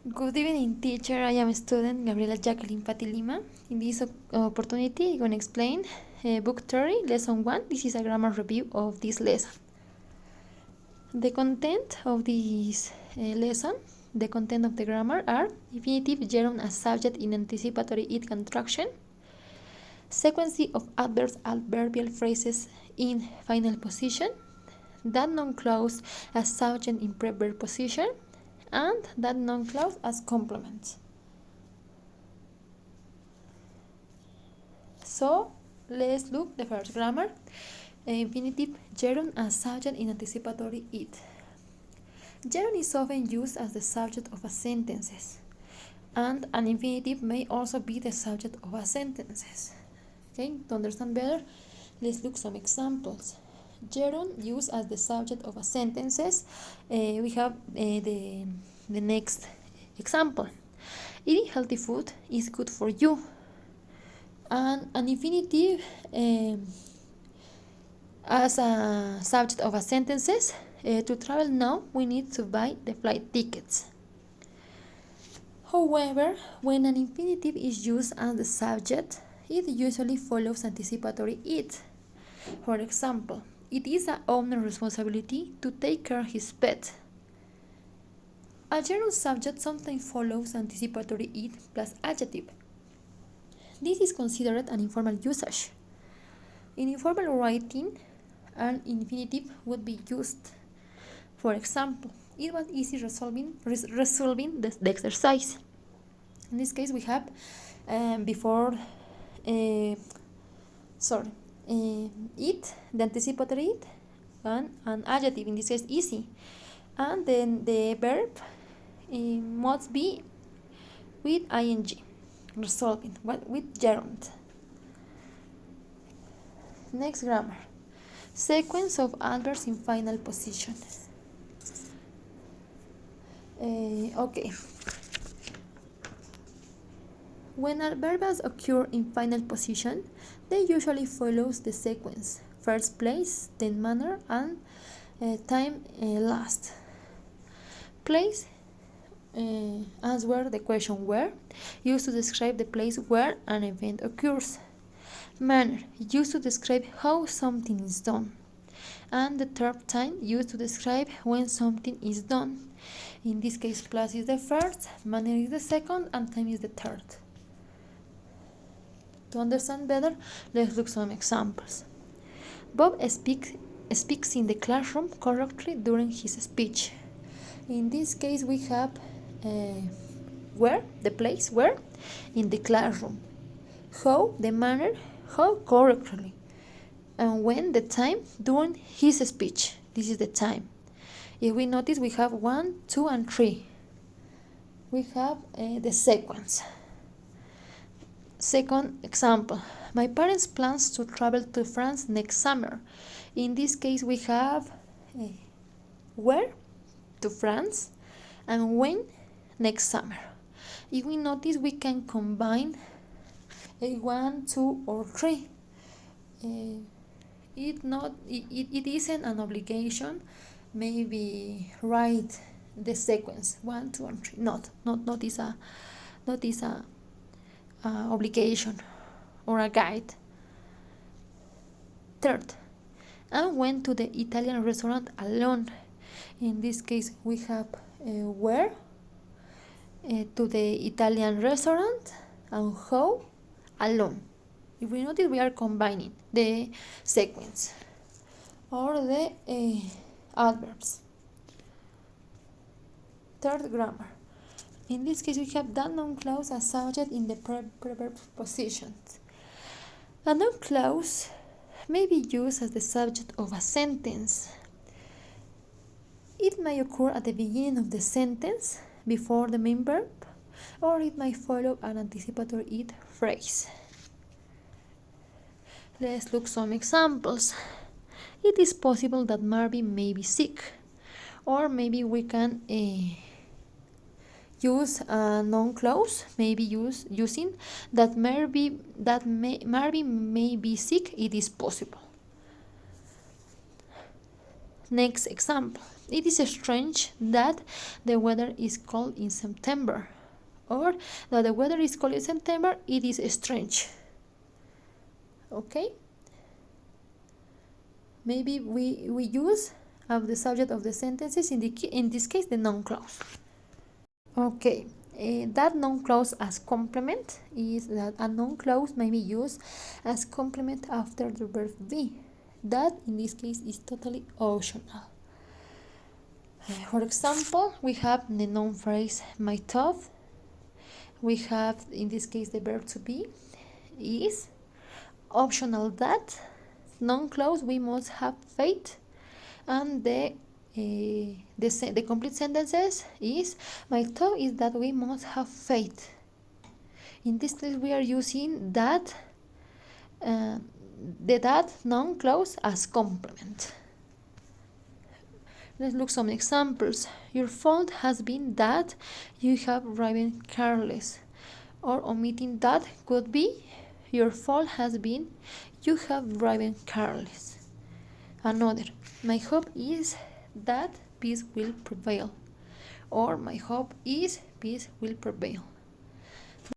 Good evening, teacher. I am student Gabriela Jacqueline Patilima. In this opportunity, I'm going to explain Book 30, Lesson 1. This is a grammar review of this lesson. The content of this lesson, the content of the grammar are infinitive gerund as subject in anticipatory it contraction, sequence of adverbs, adverbial phrases in final position, that non-clause as subject in preverb position, and that non-clause as complement. So let's look the first grammar. Infinitive gerund as subject in anticipatory it. Gerund is often used as the subject of a sentence, and an infinitive may also be the subject of a sentence. Okay, to understand better, let's look some examples. Gerund used as the subject of a sentences. We have the next example. Eating healthy food is good for you. And an infinitive as a subject of a sentences. To travel now, we need to buy the flight tickets. However, when an infinitive is used as the subject, it usually follows anticipatory it. For example, it is an owner's responsibility to take care of his pet. A gerund subject sometimes follows anticipatory it plus adjective. This is considered an informal usage. In informal writing, an infinitive would be used. For example, it was easy resolving the exercise. In this case, we have it, the anticipatory it, and an adjective, in this case easy, and then the verb must be with ing, resolving, with gerund. Next grammar. Sequence of adverbs in final position. Okay. When adverbs occur in final position, they usually follows the sequence: first place, then manner, and time last. Place, answer the question where, used to describe the place where an event occurs. Manner, used to describe how something is done. And the third time, used to describe when something is done. In this case, place is the first, manner is the second, and time is the third. To understand better, let's look some examples. Bob speaks in the classroom correctly during his speech. In this case, we have where, the place, where, in the classroom. How, the manner, how correctly. And when, the time, during his speech. This is the time. If we notice, we have 1, 2, and 3. We have the sequence. Second example. My parents plans to travel to France next summer. In this case, we have where, to France, and when, next summer. If we notice, we can combine 1, 2, or 3. It isn't an obligation. Maybe write the sequence 1, 2, and 3. Not is a obligation or a guide. Third, I went to the Italian restaurant alone. In this case, we have where, to the Italian restaurant, and how, alone. If we notice, we are combining the sequence or the adverbs. Third grammar. In this case, we have that non-clause as subject in the preverb positions. A non-clause may be used as the subject of a sentence. It may occur at the beginning of the sentence, before the main verb, or it may follow an anticipatory it phrase. Let's look some examples. It is possible that Marvin may be sick, or maybe we can use a non-clause, maybe using that Marvin may be sick. It is possible. Next example. It is strange that the weather is cold in September. Or that the weather is cold in September, it is strange. Okay? Maybe we use of the subject of the sentences, in this case, the noun clause. Okay, that noun clause as complement is that a noun clause may be used as complement after the verb be. That, in this case, is totally optional. For example, we have the noun phrase my thought. We have, in this case, the verb to be is optional. That noun clause, we must have faith, and the complete sentences is my thought is that we must have faith. In this case, we are using that the that noun clause as complement. Let's look some examples. Your fault has been that you have driven careless. Or omitting that could be your fault has been you have driven careless. Another, my hope is that peace will prevail. Or my hope is peace will prevail.